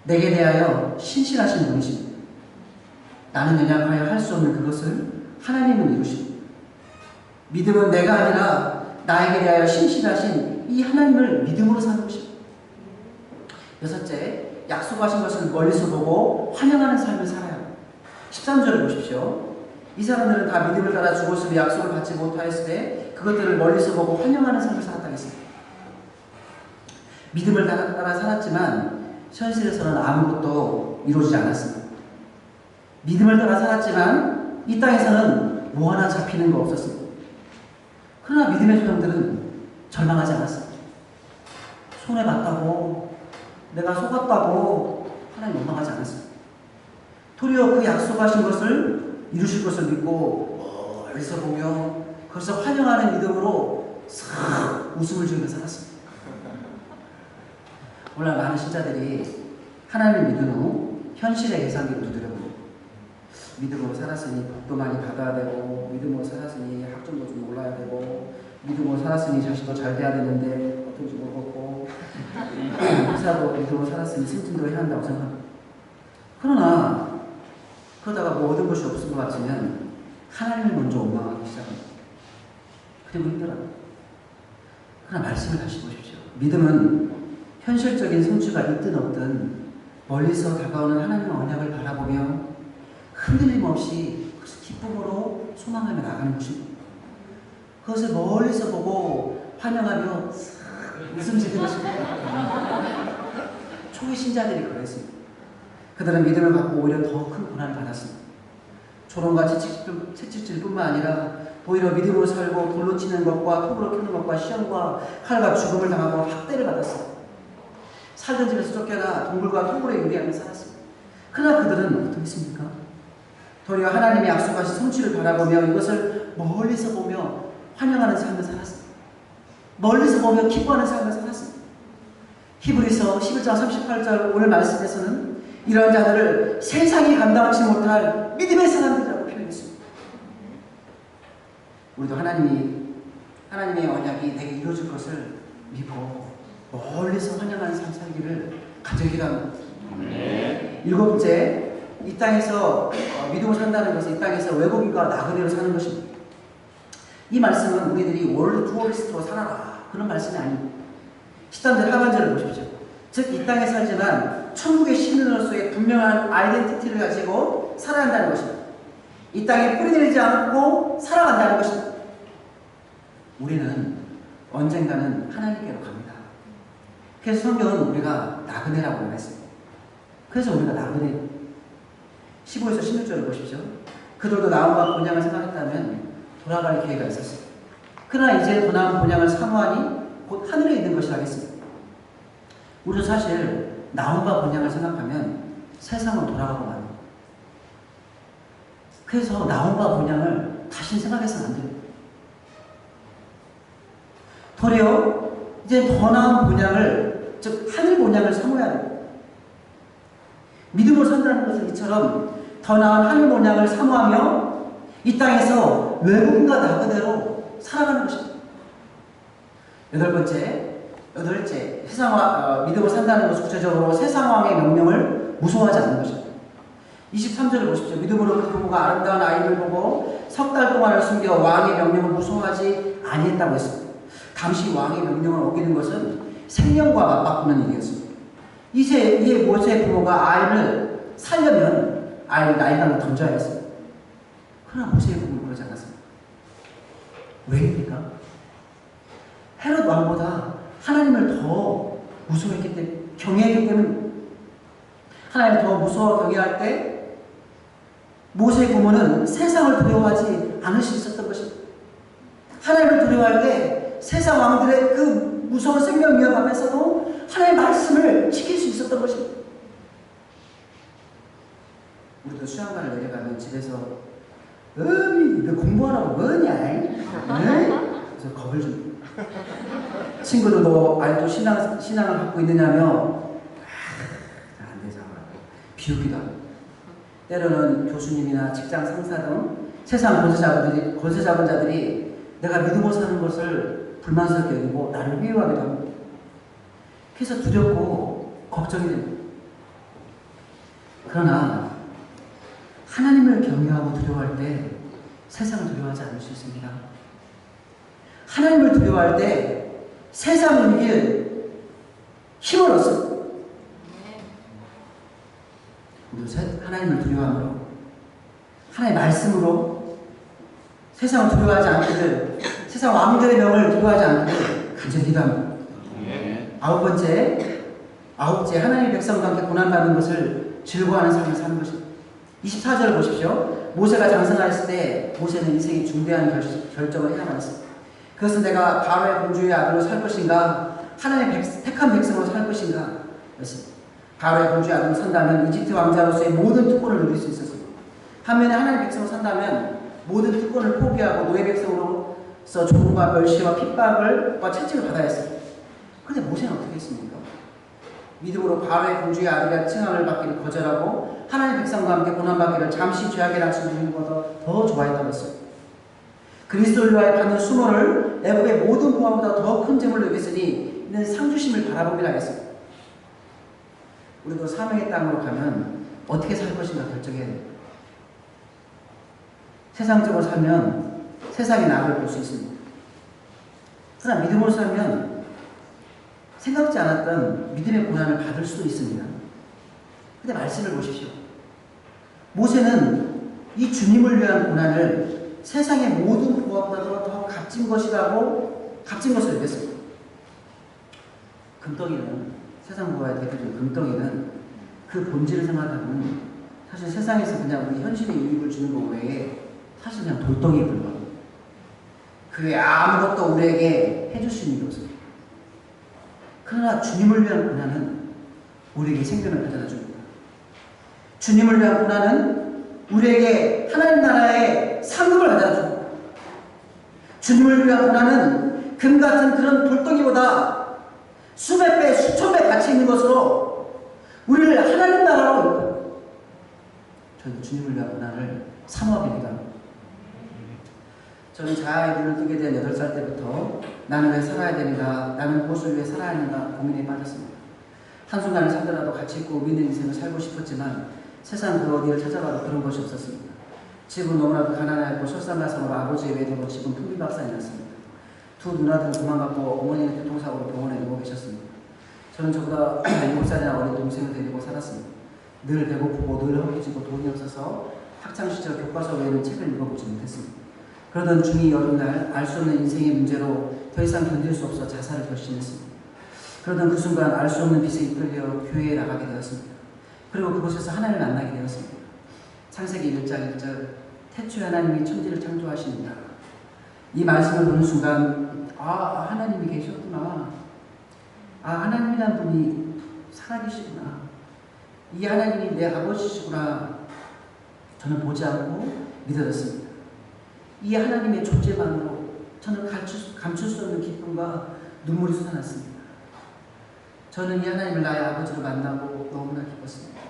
내게 대하여 신실하신 분이십니다. 나는 연약하여 할 수 없는 그것을 하나님은 이루십니다. 믿음은 내가 아니라 나에게 대하여 신실하신 이 하나님을 믿음으로 사는 것입니다. 여섯째, 약속하신 것을 멀리서 보고 환영하는 삶을 살아야 합니다. 13절을 보십시오. 이 사람들은 다 믿음을 따라 죽었으며 약속을 받지 못하였을 때 그것들을 멀리서 보고 환영하는 삶을 살았다고 했습니다. 믿음을 따라 살았지만 현실에서는 아무것도 이루어지지 않았습니다. 믿음을 따라 살았지만 이 땅에서는 뭐 하나 잡히는 거 없었습니다. 그러나 믿음의 사람들은 절망하지 않았습니다. 손해봤다고 내가 속았다고 하나님 원망하지 않았습니다. 도리어 그 약속하신 것을 이루실 것을 믿고 멀리서 보며 그래서 환영하는 믿음으로 싹 웃음을 지으며 살았습니다. 오늘 많은 신자들이 하나님을 믿은 후 현실의 계산기를 두드려봅니다. 믿음으로 살았으니 복도 많이 받아야 되고, 믿음으로 살았으니 학점도 좀 올라야 되고, 믿음으로 살았으니 자식도 잘 돼야 되는데 어떤지 모르겠고, 회사도 믿음으로 살았으니 승진도 해야 한다고 생각합니다. 그러나 그러다가 뭐 얻은 것이 없을 것 같으면 하나님을 먼저 원망하기 시작합니다. 그리고 힘들어요. 그러나 말씀을 다시 보십시오. 믿음은 현실적인 성취가 있든 없든 멀리서 다가오는 하나님의 언약을 바라보며 흔들림 없이 기쁨으로 소망하며 나가는 것입니다. 그것을 멀리서 보고 환영하며 웃음 짓는 것입니다. 초기 신자들이 그랬습니다. 그들은 믿음을 갖고 오히려 더 큰 고난을 받았습니다. 조롱과 채찍질뿐만 아니라 오히려 믿음으로 살고 돌로 치는 것과 톱으로 켜는 것과 시험과 칼과 죽음을 당하고 학대를 받았습니다. 살던 집에서 쫓겨나 동굴과 통굴에 유리하며 살았습니다. 그러나 그들은 어떻습니까? 도리어 하나님의 약속하신 성취를 바라보며 이것을 멀리서 보며 환영하는 삶을 살았습니다. 멀리서 보며 기뻐하는 삶을 살았습니다. 히브리서 11장 38절 오늘 말씀에서는 이러한 자들을 세상이 감당하지 못할 믿음의 사람들이라고 표현했습니다. 우리도 하나님의 언약이 내게 이루어질 것을 믿고 멀리서 환영하는 삶 살기를 간절히 기도합니다. 일곱째, 이 땅에서 믿음을 산다는 것은 이 땅에서 외국인과 나그네로 사는 것입니다. 이 말씀은 우리들이 월드 투어리스트로 살아라 그런 말씀이 아닙니다. 13절 하반절을 보십시오. 즉 이 땅에 살지만 천국의 시민으로서의 분명한 아이덴티티를 가지고 살아야 한다는 것입니다. 이 땅에 뿌리내리지 않고 살아간다는 것입니다. 우리는 언젠가는 하나님께로 갑니다. 그래서 성경은 우리가 나그네라고 말했습니다. 그래서 우리가 나그네 15에서 16절을 보십시오. 그들도 나음과 본향을 생각했다면 돌아갈 기회가 있었습니다. 그러나 이제 더 나은 본향을 사모하니 곧 하늘에 있는 것이라겠습니다. 우리는 사실 나온바 본향을 생각하면 세상은 돌아가고 마는 거예요. 그래서 나온바 본향을 다시 생각해서는 안 돼요. 도리어 이제 더 나은 본향을, 즉 하늘 본향을 사모해야 돼요. 믿음으로 산다는 것은 이처럼 더 나은 하늘 본향을 사모하며 이 땅에서 외국인과 나 그대로 살아가는 것입니다. 여덟째, 믿음으로 산다는 것은 구체적으로 세상 왕의 명령을 무서워하지 않는 것입니다. 23절을 보십시오. 믿음으로 그 부부가 아름다운 아이를 보고 석 달 동안을 숨겨 왕의 명령을 무서워하지 아니했다고 했습니다. 당시 왕의 명령을 어기는 것은 생명과 맞바꾸는 일이었습니다. 이에 모세의 부모가 아이를 살려면 아이를 나일강에 던져야 했습니다. 그러나 모세의 부모는 그러지 않았습니다. 왜입니까? 헤롯 왕보다 하나님을 더 무서워했기 때문에, 경외했기 때문에, 하나님을 더 무서워 경외할 때 모세의 부모는 세상을 두려워하지 않을 수 있었던 것입니다. 하나님을 두려워할 때 세상 왕들의 그 무서운 생명 위협 앞에서도 하나님의 말씀을 지킬 수 있었던 것입니다. 우리도 수양관을 내려가면 집에서 너 공부하라고 뭐냐? 그래서 겁을 줍니다. 친구도 너 아직도 신앙을 갖고 있느냐며 안 되잖아. 비우기도 하고, 때로는 교수님이나 직장 상사 등 세상 권세 잡은 자들이 내가 믿음으로 사는 것을 불만스럽게 여기고 나를 회유하기도 합니다. 그래서 두렵고 걱정이 됩니다. 그러나 하나님을 경외하고 두려워할 때 세상을 두려워하지 않을 수 있습니다. 하나님을 두려워할 때 세상을 이길 힘을 얻습니다. 우리도 하나님을 두려워함으로, 하나님의 말씀으로 세상을 두려워하지 않기를, 세상 왕들의 명을 두려워하지 않기를 간절히 기도합니다. 아홉째, 하나님의 백성과 함께 고난받는 것을 즐거워하는 삶을 사는 것입니다. 24절을 보십시오. 모세가 장성하였을 때 모세는 인생의 중대한 결정을 해야만 했습니다. 그것은 내가 바로의 공주의 아들로 살 것인가, 하나님의 택한 백성으로 살 것인가 였습니다. 바로의 공주의 아들로 산다면 이집트 왕자로서의 모든 특권을 누릴 수 있었습니다. 반면에 하나님의 백성으로 산다면 모든 특권을 포기하고 노예 백성으로서 조롱과 멸시와 핍박과 채찍을 받아야 했습니다. 그런데 모세는 어떻게 했습니까? 믿음으로 바로의 공주의 아들이라 칭함을 받기를 거절하고 하나님의 백성과 함께 고난받기를 잠시 죄악의 낯을 누리는 것보다 더 좋아했다고 했어요. 그리스도를 위하여 받는 수모를 애굽의 모든 보화보다 더 큰 재물로 여겼으니 이는 상주심을 바라보기라 했습니다. 우리도 사명의 땅으로 가면 어떻게 살 것인가 결정해야 됩니다. 세상적으로 살면 세상의 낙을 볼 수 있습니다. 그러나 믿음으로 살면 생각지 않았던 믿음의 고난을 받을 수도 있습니다. 근데 말씀을 보십시오. 모세는 이 주님을 위한 고난을 세상의 모든 보화보다 더 값진 것을 여겼습니다. 금덩이는, 세상 보화의 대표적인 금덩이는 그 본질을 생각하면 사실 세상에서 그냥 우리 현실의 유익을 주는 것 외에 사실 그냥 돌덩이에 불과합니다. 그 외에 아무것도 우리에게 해줄 수 있는 게 없습니다. 그러나 주님을 위한 고난은 우리에게 생명을 가져다 줍니다. 주님을 위한 고난은 우리에게 하나님 나라의 상급을 가져다 줍니다. 주님을 위한 고난은 금 같은 그런 돌덩이보다 수백 배, 수천 배 가치 있는 것으로 우리를 하나님 나라로 이끌어요. 저는 주님을 위한 고난을 사모합니다. 저는 자아의 눈을 뜨게 된 8살 때부터 나는 왜 살아야 되는가, 나는 무엇을 위해 살아야 하는가 고민에 빠졌습니다. 한순간을 살더라도 가치 있고 의미 있는 인생을 살고 싶었지만 세상 그 어디를 찾아봐도 그런 것이 없었습니다. 집은 너무나도 가난하고 설상가상으로 아버지의 외도로 집은 풍비박산이 났습니다. 두 누나들은 도망갔고 어머니는 교통사고로 병원에 누워 계셨습니다. 저는 저보다 7살이나 어린 동생을 데리고 살았습니다. 늘 배고프고 늘 허기지고 돈이 없어서 학창시절 교과서 외에는 책을 읽어보지 못했습니다. 그러던 중2 여름날 알 수 없는 인생의 문제로 더 이상 견딜 수 없어 자살을 결심했습니다. 그러던 그 순간 알 수 없는 빛에 이끌려 교회에 나가게 되었습니다. 그리고 그곳에서 하나님을 만나게 되었습니다. 창세기 1장 1절 태초에 하나님이 천지를 창조하십니다. 이 말씀을 보는 순간 하나님이 계셨구나. 하나님이란 분이 살아계시구나. 이 하나님이 내 아버지시구나. 저는 보지 않고 믿어졌습니다. 이 하나님의 존재만으로 저는 감출 수 없는 기쁨과 눈물이 솟아났습니다. 저는 이 하나님을 나의 아버지로 만나고 너무나 기뻤습니다.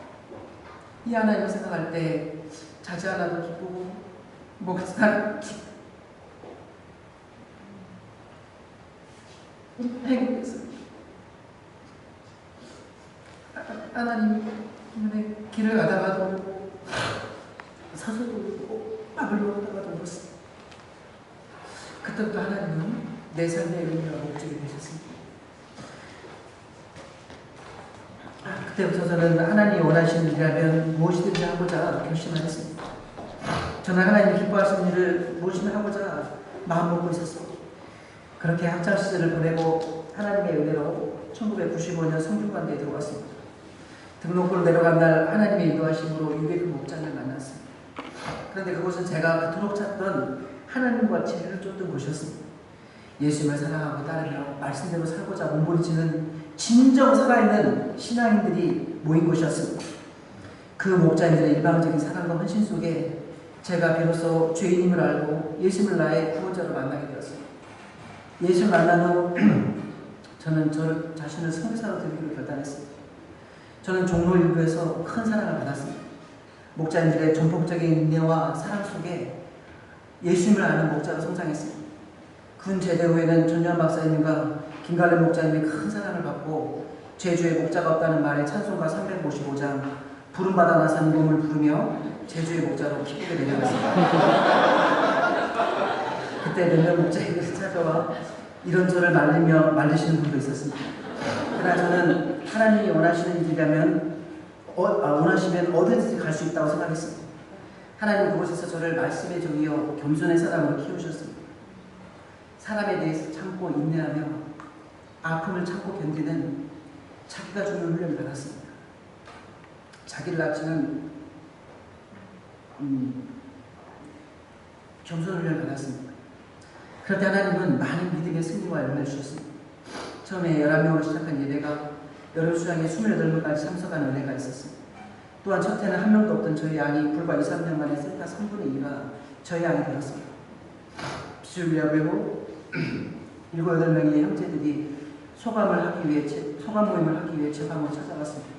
이 하나님을 생각할 때 자지 않아도 기쁘고 목사는 행복했습니다. 하나님 때문에 길을 가다가도 울고 서서도 울고 밥을 먹다가도 울었습니다. 그때부터 하나님은 내 삶의 의미와 목적이 되셨습니다. 그때부터 저는 하나님이 원하시는 일이라면 무엇이든지 하고자 결심하였습니다. 저는 하나님이 기뻐하시는 일을 무엇이든 하고자 마음먹고 있었습니다. 그렇게 학창시절을 보내고 하나님의 은혜로 1995년 성균관대에 들어왔습니다. 등록부로 내려간 날 하나님의 인도하심으로 유배교 목장을 만났습니다. 그런데 그곳은 제가 그토록 찾던 하나님과 진리를 쫓던 곳이었습니다. 예수님을 사랑하고 따르며 말씀대로 살고자 몸부림치는 진정 살아있는 신앙인들이 모인 곳이었습니다. 그 목자님들의 일방적인 사랑과 헌신 속에 제가 비로소 죄인임을 알고 예수님을 나의 구원자로 만나게 되었습니다. 예수를 만난 후 저는 저 자신을 선교사로 드리기로 결단했습니다. 저는 종로 일부에서 큰 사랑을 받았습니다. 목자님들의 전폭적인 인내와 사랑 속에 예수님을 아는 목자로 성장했습니다. 군 제대 후에는 전유한 박사님과 김갈래 목자님의 큰 사랑을 받고 제주에 목자가 없다는 말에 찬송가 355장 부름받아 나선 몸을 부르며 제주의 목자로 기쁘게 내려갔습니다. 그때 몇몇 목자님들이 찾아와 이런저런 말리시는 분도 있었습니다. 그러나 저는 하나님이 원하시는 일이라면 원하시면 어디든지 갈 수 있다고 생각했습니다. 하나님은 그곳에서 저를 말씀의 종이요 겸손의 사람으로 키우셨습니다. 사람에 대해서 참고 인내하며 아픔을 참고 견디는 자기가 주는 훈련을 받았습니다. 자기를 낮추는 겸손 훈련을 받았습니다. 그럴 때 하나님은 많은 믿음의 승리와 열매를 주셨습니다. 처음에 11명으로 시작한 예배가 여름 수양에 28명까지 참석한 은혜가 있었습니다. 또한 첫 해는 한 명도 없던 저희 양이 불과 2, 3년 만에 센터 3분의 2가 저희 양이 되었습니다. 비주류야배고 7, 8명의 형제들이 소감 모임을 하기 위해 제 방으로 찾아왔습니다.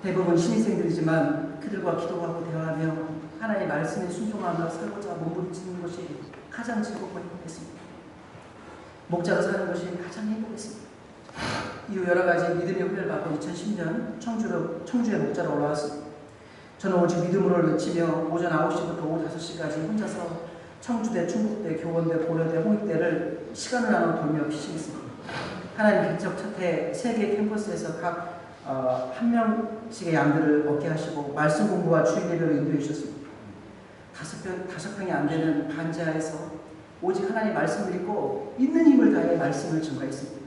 대부분 신입생들이지만 그들과 기도하고 대화하며 하나님의 말씀에 순종하며 살고자 몸부림치는 것이 가장 즐겁고 행복했습니다. 목자로 사는 것이 가장 행복했습니다. 이후 여러 가지 믿음의 훈련을 받고 2010년 청주의 목자로 올라왔습니다. 저는 오직 믿음으로 외치며 오전 9시부터 오후 5시까지 혼자서 청주대, 충북대, 교원대, 고려대, 홍익대를 시간을 나눠 돌며 피싱했습니다. 하나님 개척 첫해 3개 캠퍼스에서 각 한 명씩의 양들을 얻게 하시고 말씀 공부와 주일 예배로 인도해 주셨습니다. 5평이 안 되는 반지하에서 오직 하나님 말씀을 읽고 있는 힘을 다해 말씀을 전가했습니다.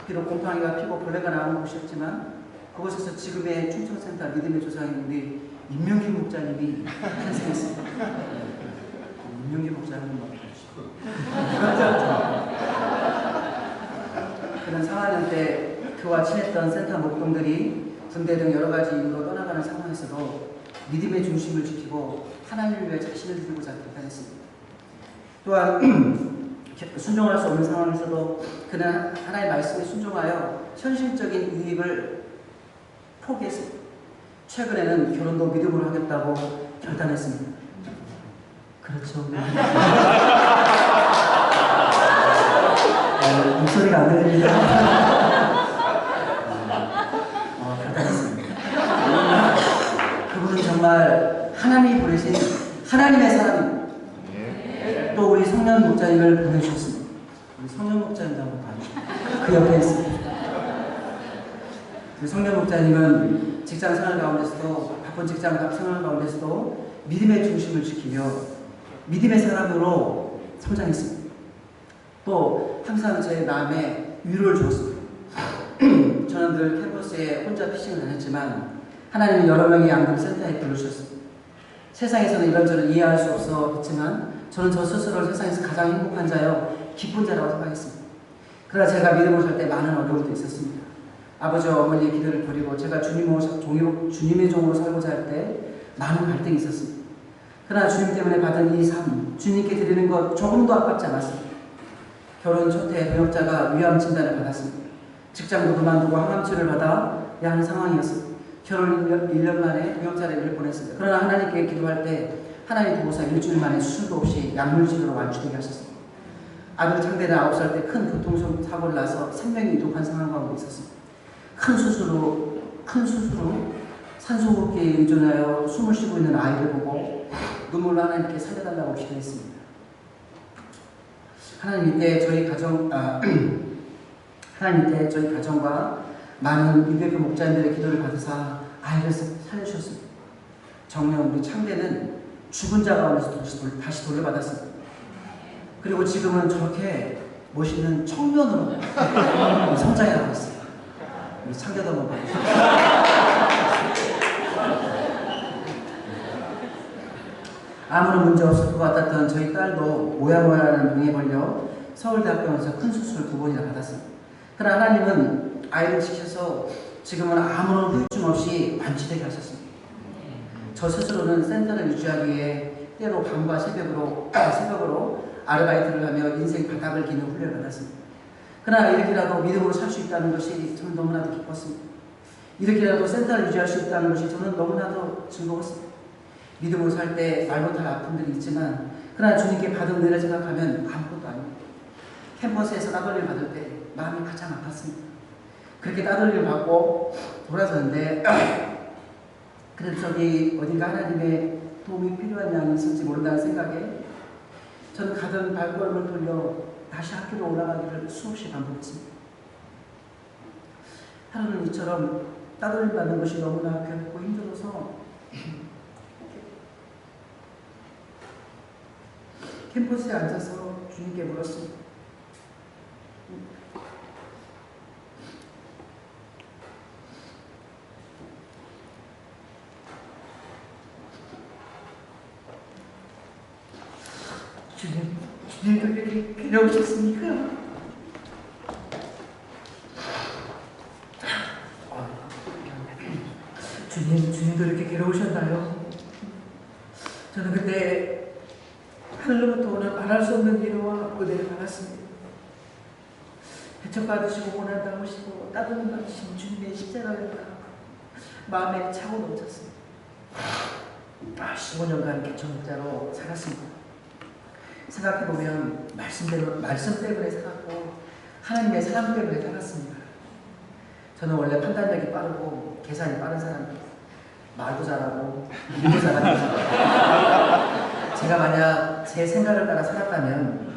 비록 곰팡이가 피고 벌레가 나오는 곳이었지만 그곳에서 지금의 충청센터 믿음의 조상인 우리 임명기 목자님이 탄생했습니다. 임명기 목자님은 그런 4학년 때 그와 친했던 센터 목동들이 군대 등 여러 가지 이유로 떠나가는 상황에서도 믿음의 중심을 지키고 하나님을 위해 자신을 드리고자 결단했습니다. 또한 순종할 수 없는 상황에서도 그는 하나님의 말씀에 순종하여 현실적인 이익을 포기했습니다. 최근에는 결혼도 믿음으로 하겠다고 결단했습니다. 그렇죠. 목소리가 안 들립니다. 결단했습니다. 그분은 정말 하나님이 보내신 하나님의 사람입니다. 또 우리 성년 목자님을 보내주셨습니다. 우리 성년 목자님도 한번 봐주세요. 그 옆에 있습니다. 그 성년 목자님은 직장 생활 가운데서도 바쁜 직장 생활 가운데서도 믿음의 중심을 지키며 믿음의 사람으로 성장했습니다. 또 항상 제 마음에 위로를 주었습니다. 저는 늘 캠퍼스에 혼자 피싱을 다녔지만 하나님은 여러 명의 양들 센터에 불러주셨습니다. 세상에서는 이런저런 이해할 수 없었지만 저는 저 스스로를 세상에서 가장 행복한 자요 기쁜 자라고 생각했습니다. 그러나 제가 믿음으로 살 때 많은 어려움도 있었습니다. 아버지와 어머니의 기도를 버리고 제가 주님의 종으로 살고자 할 때 많은 갈등이 있었습니다. 그러나 주님 때문에 받은 이 삶, 주님께 드리는 것 조금도 아깝지 않았습니다. 결혼 초때 배역자가 위암 진단을 받았습니다. 직장도 그만두고 항암치료를 받아야 하는 상황이었습니다. 결혼 1년 만에 배역자를 보냈습니다. 그러나 하나님께 기도할 때 하나님 보호사 일주일 만에 수술도 없이 약물치료로 완치되게 하셨습니다. 아들 창대는 9살 때 큰 교통사고를 나서 생명이 위독한 상황 가운데 있었습니다. 큰 수술로 산소호흡기에 의존하여 숨을 쉬고 있는 아이를 보고 눈물로 하나님께 살려달라고 기도했습니다. 하나님 이때 저희 가정과 많은 유대교 목자님들의 기도를 받으사 아이를 살려주셨습니다. 정녕 우리 창대는 죽은 자 가운데서 다시 돌려받았습니다. 그리고 지금은 저렇게 멋있는 청년으로 성장해가고 있습니다. 우리 창대도 한번 봐주세요. 아무런 문제 없을 것 같았던 저희 딸도 모야모야라는 병에 걸려 서울대학병원에서 큰 수술을 2번이나 받았습니다. 그러나 하나님은 아이를 지켜서 지금은 아무런 후유증 없이 완치되게 하셨습니다. 저 스스로는 센터를 유지하기 위해 때로 밤과 새벽으로 아르바이트를 하며 인생 바닥을 기는 훈련을 받았습니다. 그러나 이렇게라도 믿음으로 살 수 있다는 것이 저는 너무나도 기뻤습니다. 이렇게라도 센터를 유지할 수 있다는 것이 저는 너무나도 즐거웠습니다. 믿음으로 살 때 말 못할 아픔들이 있지만 그러나 주님께 받은 은혜를 생각하면 아무것도 아닙니다. 캠퍼스에서 따돌림을 받을 때 마음이 가장 아팠습니다. 그렇게 따돌림을 받고 돌아서는데 그래도 저기 어딘가 하나님의 도움이 필요한 양이 있을지 모른다는 생각에 저는 가던 발걸음을 돌려 다시 학교로 올라가기를 수없이 반복했습니다. 하루는 이처럼 따돌림 받는 것이 너무나 괴롭고 힘들어서 캠퍼스에 앉아서 주님께 물었습니다. 주님도 이렇게 괴로우셨습니까? 주님도 이렇게 괴로우셨나요? 저는 그때 하늘로부터 오는 말할 수 없는 위로와 은혜를 받았습니다. 대접받으시고 고난당하시고 따뜻한 받으신 주님의 십자가를 마음에 차고 넘쳤습니다. 15년간 개척목자로 살았습니다. 생각해보면 말씀 때문에 살았고 하나님의 사랑 때문에 살았습니다. 저는 원래 판단력이 빠르고 계산이 빠른 사람입니다. 말도 잘하고 일도 잘합니다. 제가 만약 제 생각을 따라 살았다면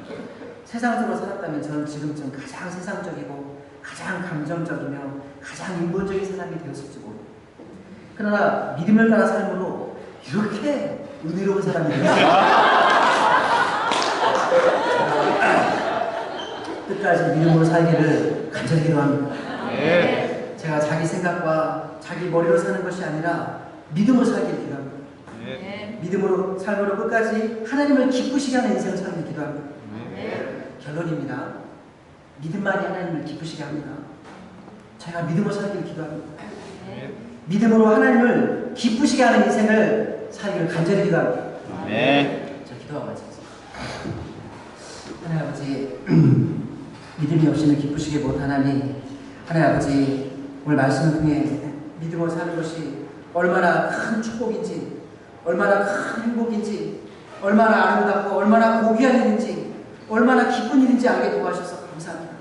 세상적으로 살았다면 저는 지금쯤 가장 세상적이고 가장 감정적이며 가장 인본적인 사람이 되었을지 모릅니다. 그러나 믿음을 따라 삶으로 이렇게 은혜로운 사람이 되었습니다. 끝까지 믿음으로 살기를 간절히 기도합니다. 네. 제가 자기 생각과 자기 머리로 사는 것이 아니라 믿음으로 살기를 기도합니다. 네. 믿음으로 삶으로 끝까지 하나님을 기쁘시게 하는 인생을 살기를 기도합니다. 네. 결론입니다. 믿음만이 하나님을 기쁘시게 합니다. 제가 믿음으로 살기를 기도합니다. 네. 믿음으로 하나님을 기쁘시게 하는 인생을 살기를 간절히 기도합니다. 네. 자, 기도하고 마치겠습니다. 하나님 아버지, 믿음이 없이는 기쁘시게 못하나니 하나님 아버지, 오늘 말씀을 통해 믿음으로 사는 것이 얼마나 큰 축복인지, 얼마나 큰 행복인지, 얼마나 아름답고 얼마나 고귀한 일인지, 얼마나 기쁜 일인지 알게 도와주셔서 감사합니다.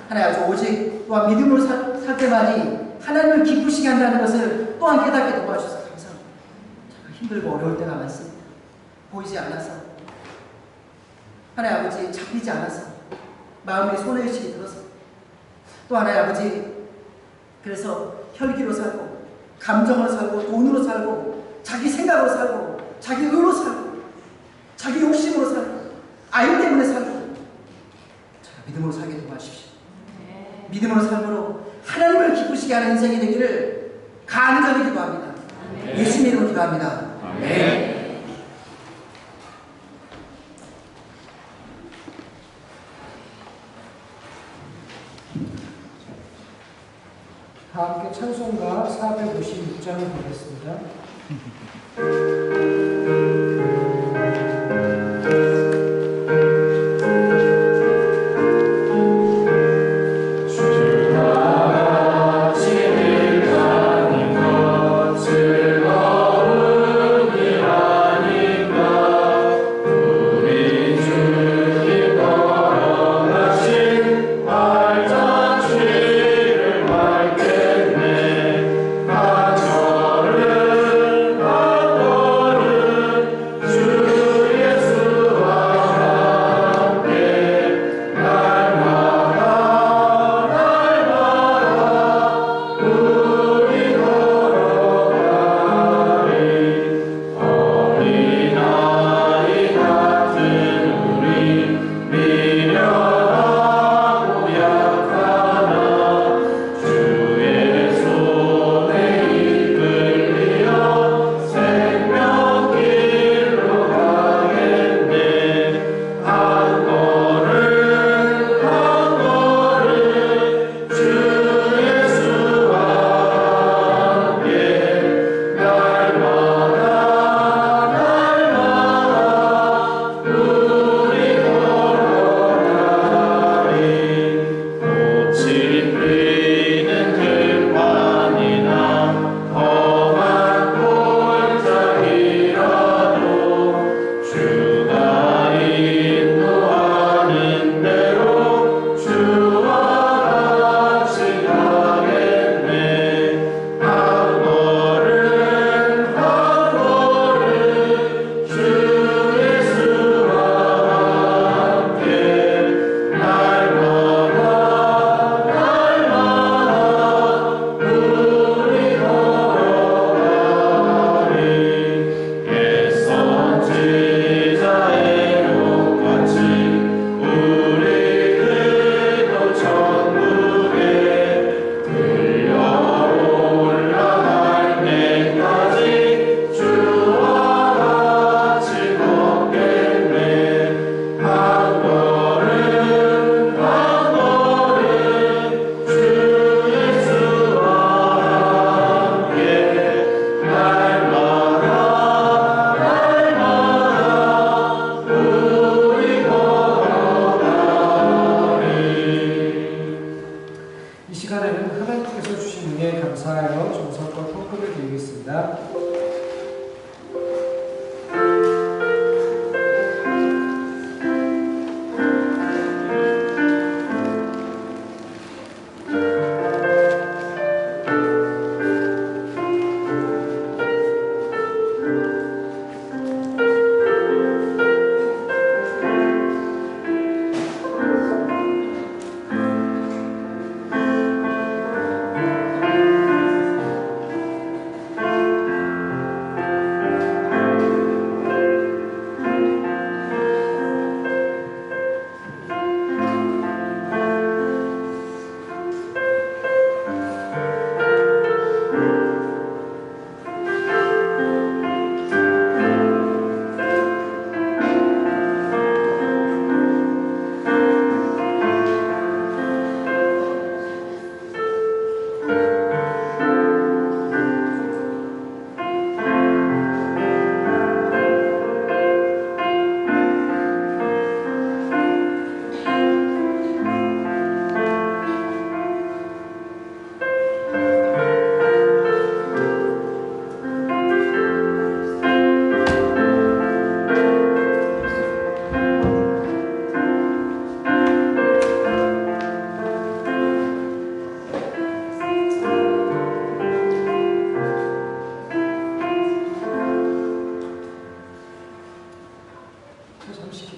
하나님 아버지, 오직 또한 믿음으로 살 때만이 하나님을 기쁘시게 한다는 것을 또한 깨닫게 도와주셔서 감사합니다. 힘들고 어려울 때가 많습니다. 보이지 않아서, 하나님 아버지, 잡히지 않아서, 마음에 손해의식이 들어서, 또 하나님 아버지, 그래서 혈기로 살고 감정으로 살고 돈으로 살고 자기 생각으로 살고 자기 의로 살고 자기 욕심으로 살고 아이 때문에 살고 자, 믿음으로 살게 도와주십시오. 믿음으로 삶으로 하나님을 기쁘시게 하는 인생이 되기를 간절히 기도합니다. 예수님 이름으로 기도합니다. 네. 456장을 보겠습니다.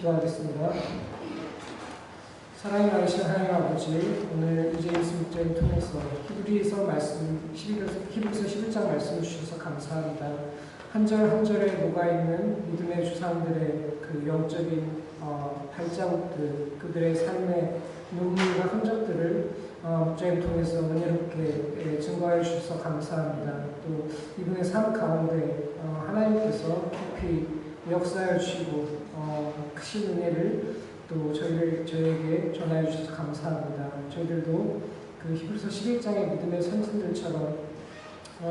기도하겠습니다. 사랑이 많으신 하나님 아버지, 오늘 이제임스 목자를 통해서 히브리서 11장 말씀을 주셔서 감사합니다. 한 절 한 절에 녹아있는 믿음의 주상들의 그 영적인 발자국들, 그들의 삶의 눈물과 흔적들을 목자님 통해서 은혜롭게 증거해 주셔서 감사합니다. 또 이분의 삶 가운데 하나님께서 깊이 역사해 주시고 크신 은혜를 또 저에게 전하여 주셔서 감사합니다. 저희들도 그 히브리서 11장의 믿음의 선진들처럼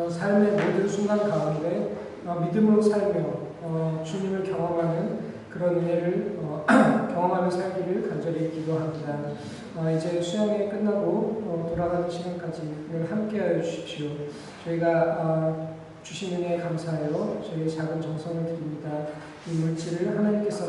삶의 모든 순간 가운데 믿음으로 살며 주님을 경험하는 그런 은혜를 경험하며 살기를 간절히 기도합니다. 이제 수양회 끝나고 돌아가는 시간까지 늘 함께하여 주십시오. 저희가 주신 은혜에 감사하여 저희의 작은 정성을 드립니다. 이 물질을 하나님께서